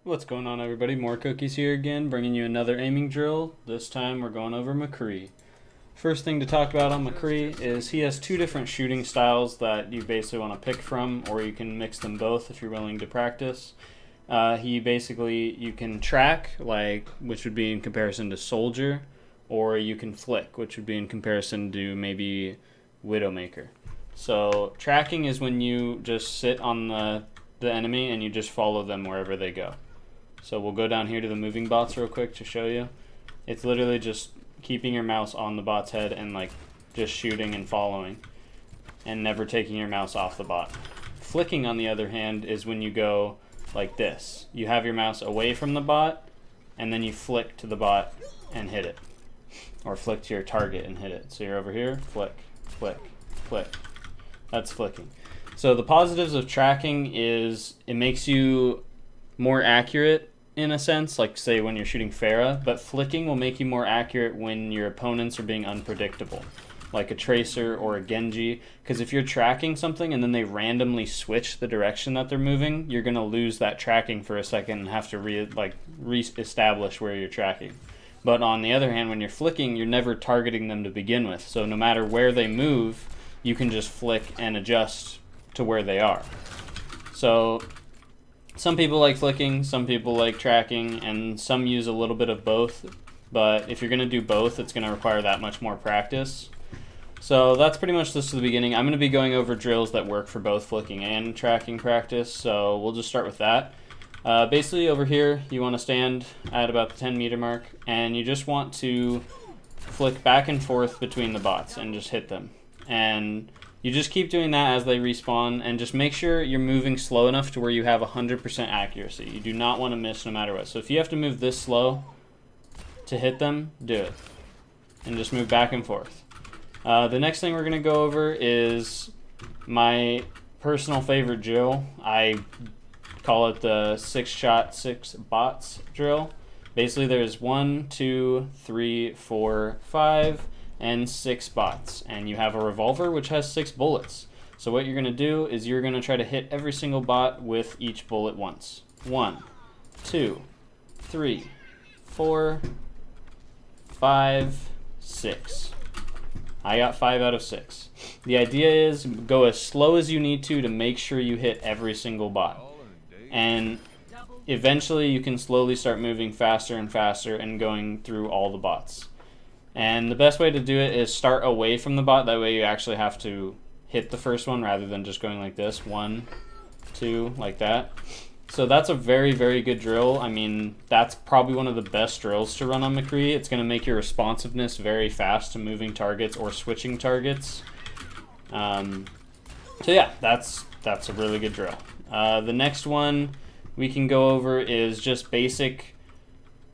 What's going on, everybody? More Cookies here again, bringing you another aiming drill. This time we're going over Mccree. First thing to talk about on Mccree is he has two different shooting styles that you basically want to pick from, or you can mix them both if you're willing to practice. You can track, which would be in comparison to Soldier, or you can flick, which would be in comparison to maybe Widowmaker. So tracking is when you just sit on the enemy and you just follow them wherever they go. So we'll go down here to the moving bots real quick to show you. It's literally just keeping your mouse on the bot's head and just shooting and following and never taking your mouse off the bot. Flicking, on the other hand, is when you go like this. You have your mouse away from the bot and then you flick to the bot and hit it. Or flick to your target and hit it. So you're over here, flick, flick, flick. That's flicking. So the positives of tracking is it makes you more accurate in a sense, like say when you're shooting Pharah, but flicking will make you more accurate when your opponents are being unpredictable, like a Tracer or a Genji, because if you're tracking something and then they randomly switch the direction that they're moving, you're going to lose that tracking for a second and have to re-establish where you're tracking. But on the other hand, when you're flicking, you're never targeting them to begin with, so no matter where they move, you can just flick and adjust to where they are. So some people like flicking, some people like tracking, and some use a little bit of both. But if you're going to do both, it's going to require that much more practice. So that's pretty much this to the beginning. I'm going to be going over drills that work for both flicking and tracking practice, so we'll just start with that. Basically over here, you want to stand at about the 10-meter mark, and you just want to flick back and forth between the bots and just hit them. And you just keep doing that as they respawn, and just make sure you're moving slow enough to where you have 100% accuracy. You do not want to miss no matter what. So if you have to move this slow to hit them, do it. And just move back and forth. The next thing we're going to go over is my personal favorite drill. I call it the 6-shot, 6 bots drill. Basically there's 1, 2, 3, 4, 5, and 6 bots, and you have a revolver which has 6 bullets. So what you're going to do is you're going to try to hit every single bot with each bullet once. 1, 2, 3, 4, 5, 6. I got 5 out of 6. The idea is go as slow as you need to make sure you hit every single bot. And eventually you can slowly start moving faster and faster and going through all the bots. And the best way to do it is start away from the bot. That way you actually have to hit the first one rather than just going like this. 1, 2, like that. So that's a very, very good drill. I mean, that's probably one of the best drills to run on Mccree. It's going to make your responsiveness very fast to moving targets or switching targets. So yeah, that's a really good drill. The next one we can go over is just basic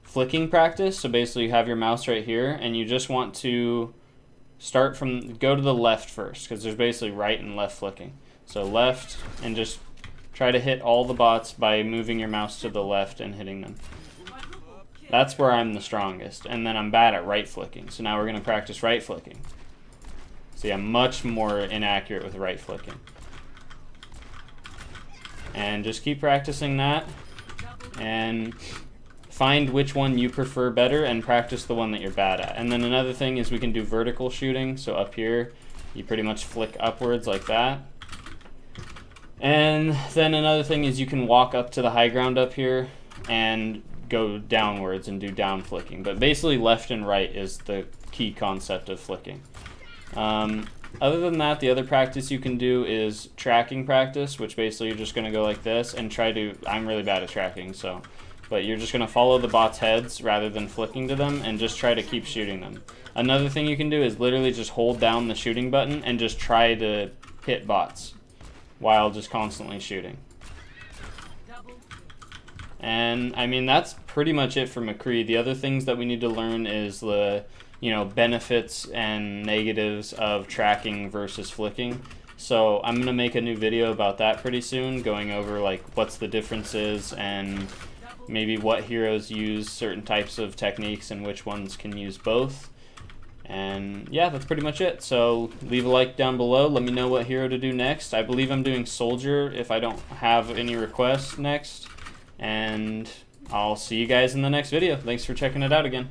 flicking practice. So basically you have your mouse right here and you just want to go to the left first, because there's basically right and left flicking. So left, and just try to hit all the bots by moving your mouse to the left and hitting them. That's where I'm the strongest, and then I'm bad at right flicking. So now we're going to practice right flicking. See, I'm much more inaccurate with right flicking. And just keep practicing that and find which one you prefer better and practice the one that you're bad at. And then another thing is we can do vertical shooting. So up here, you pretty much flick upwards like that. And then another thing is you can walk up to the high ground up here and go downwards and do down flicking. But basically left and right is the key concept of flicking. Other than that, the other practice you can do is tracking practice, which basically you're just going to go like this and try to, I'm really bad at tracking, but you're just going to follow the bots' heads rather than flicking to them and just try to keep shooting them. Another thing you can do is literally just hold down the shooting button and just try to hit bots while just constantly shooting. And I mean, that's pretty much it for Mccree. The other things that we need to learn is the benefits and negatives of tracking versus flicking. So I'm going to make a new video about that pretty soon, going over what's the differences and maybe what heroes use certain types of techniques and which ones can use both. And yeah, that's pretty much it. So leave a like down below. Let me know what hero to do next. I believe I'm doing Soldier if I don't have any requests next. and I'll see you guys in the next video. Thanks for checking it out again.